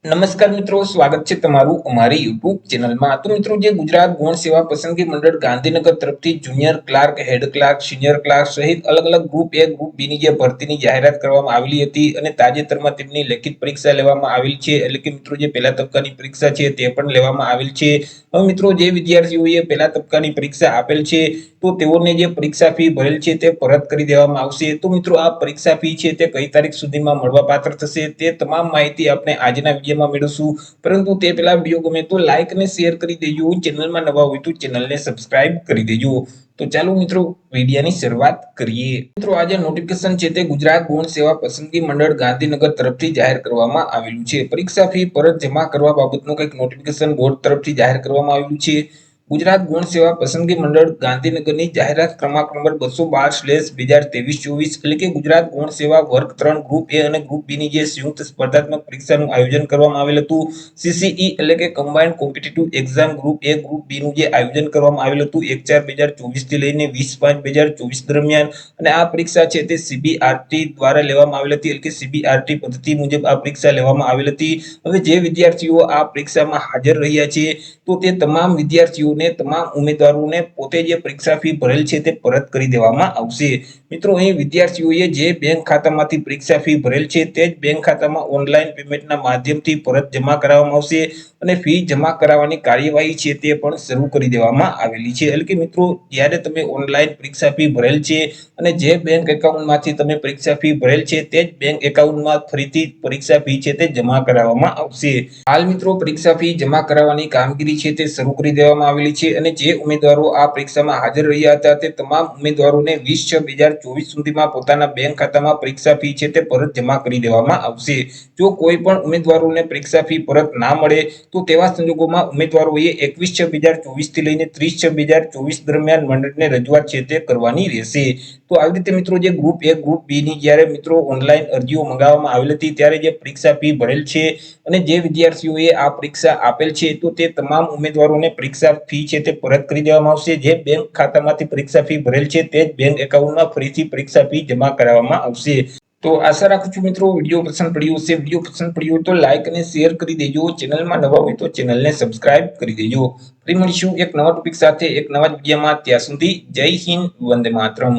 નમસ્કાર મિત્રો, સ્વાગત છે તમારું અમારી યુટ્યુબ ચેનલમાં। તો મિત્રો, જે ગુજરાત ગૌણ સેવા પસંદગી મંડળ ગાંધીનગર તરફથી junior clerk, head clerk, senior clerk સહિત અલગ અલગ ગ્રુપ એ ગ્રુપ બી ની જે ભરતીની જાહેરાત કરવામાં આવેલી હતી અને તાજેતરમાં તેમની લેખિત પરીક્ષા લેવામાં આવેલ છે। એટલે કે મિત્રો, જે પહેલા તબક્કાની પરીક્ષા છે તે પણ લેવામાં આવેલ છે। હવે મિત્રો, જે વિદ્યાર્થીઓએ પહેલા તબક્કાની પરીક્ષા આપેલ છે તો તેઓને જે પરીક્ષા ફી ભરેલ છે તે પરત કરી દેવામાં આવશે। તો મિત્રો, આ પરીક્ષા ફી છે તે કઈ તારીખ સુધીમાં મળવાપાત્ર થશે તે તમામ માહિતી આપણે આજના વિડીયોમાં મેળવશું। પરંતુ તે પહેલા વિડીયો ગમે તો લાઈક અને શેર કરી દેજો, ચેનલમાં નવા હોય તો ચેનલને સબસ્ક્રાઇબ કરી દેજો। તો ચાલો મિત્રો, વિડીયોની શરૂઆત કરીએ। મિત્રો, આ જે નોટિફિકેશન છે તે ગુજરાત ગૌણ સેવા પસંદગી મંડળ ગાંધીનગર તરફથી જાહેર કરવામાં આવેલું છે। પરીક્ષા ફી પરત જમા કરવા બાબતનું કંઈક નોટિફિકેશન બોર્ડ તરફથી જાહેર કરવામાં આવેલું છે। ગુજરાત ગૌણ સેવા પસંદગી મંડળ ગાંધીનગરની જાહેરાત ક્રમાંક નંબર 212/2023-24 એટલે કે ગુજરાત ગૌણ સેવા વર્ગ 3 ગ્રુપ એ અને ગ્રુપ બી ની જે સંયુક્ત સ્પર્ધાત્મક પરીક્ષાનું આયોજન કરવામાં આવેલ હતું। સીસીઈ એટલે કે કમ્બાઇન્ડ કોમ્પિટિટિવ એક્ઝામ ગ્રુપ એ ગ્રુપ બી નું જે આયોજન કરવામાં આવેલ હતું 1/4/2024 થી લઈને 20/5/2024 દરમિયાન। અને આ પરીક્ષા છે તે સીબીઆરટી દ્વારા લેવામાં આવેલ હતી, એટલે કે સીબીઆરટી પદ્ધતિ મુજબ આ પરીક્ષા લેવામાં આવેલ હતી। હવે જે વિદ્યાર્થીઓ આ પરીક્ષામાં હાજર રહ્યા છે તો તે તમામ વિદ્યાર્થીઓને, તમામ ઉમેદવારોને પોતે જે પરીક્ષા ફી ભરેલ છે તે પરત કરી દેવામાં આવશે। મિત્રો, અહીં વિદ્યાર્થીઓએ જે બેંક ખાતામાંથી પરીક્ષા ફી ભરેલ છે તે જ બેંક ખાતામાં ઓનલાઈન પેમેન્ટના માધ્યમથી પરત જમા કરાવવામાં આવશે અને ફી જમા કરાવવાની કાર્યવાહી છે તે પણ શરૂ કરી દેવામાં આવેલી છે। એટલે કે મિત્રો, જ્યારે તમે ઓનલાઈન પરીક્ષા ફી ભરેલ છે અને જે બેંક એકાઉન્ટમાંથી તમે પરીક્ષા ફી ભરેલ છે તે જ બેંક એકાઉન્ટમાં ફરીથી પરીક્ષા ફી છે તે જમા કરાવવામાં આવશે। હાલ મિત્રો, પરીક્ષા ફી જમા કરાવવાની કામગીરી છે તે શરૂ કરી દેવામાં આવેલી છે અને જે ઉમેદવારો આ પરીક્ષામાં હાજર રહ્યા હતા તે તમામ ઉમેદવારોને 20/6/2024 સુધીમાં પોતાના બેંક ખાતામાં પરીક્ષા ફી છે તે પરત જમા કરી દેવામાં આવશે। જો કોઈ પણ ઉમેદવારોને પરીક્ષા ફી પરત ના મળે તો તેવા સંજોગોમાં ઉમેદવારોએ 21/6/2024 થી લઈને 30/6/2024 દરમિયાન મંડળને રજૂઆત છે તે કરવાની રહેશે। તો આવી રીતે મિત્રો, જે ગ્રુપ એ ગ્રુપ બી ની જ્યારે મિત્રો ઓનલાઈન અરજીઓ મંગાવવામાં આવેલ હતી ત્યારે જે પરીક્ષા ફી ભરેલ છે અને જે વિદ્યાર્થીઓએ આ પરીક્ષા આપેલ છે તો તે તમામ ઉમેદવારોને પરીક્ષા ફી છે તે પરત કરી દેવામાં આવશે। જે બેંક ખાતામાંથી પરીક્ષા ફી ભરેલ છે તે જ બેંક એકાઉન્ટમાં ફરીથી પરીક્ષા ફી જમા કરાવવામાં આવશે। તો આશા રાખું છું મિત્રો, વિડીયો પસંદ પડ્યો હશે। વિડીયો પસંદ પડ્યો તો લાઈક અને શેર કરી દેજો, ચેનલમાં નવા હોય તો ચેનલને સબસ્ક્રાઇબ કરી દેજો। ફરી મળીશું એક નવા ટોપિક સાથે એક નવા વિડીયોમાં। ત્યાં સુધી જય હિન્દ, વંદે માતરમ।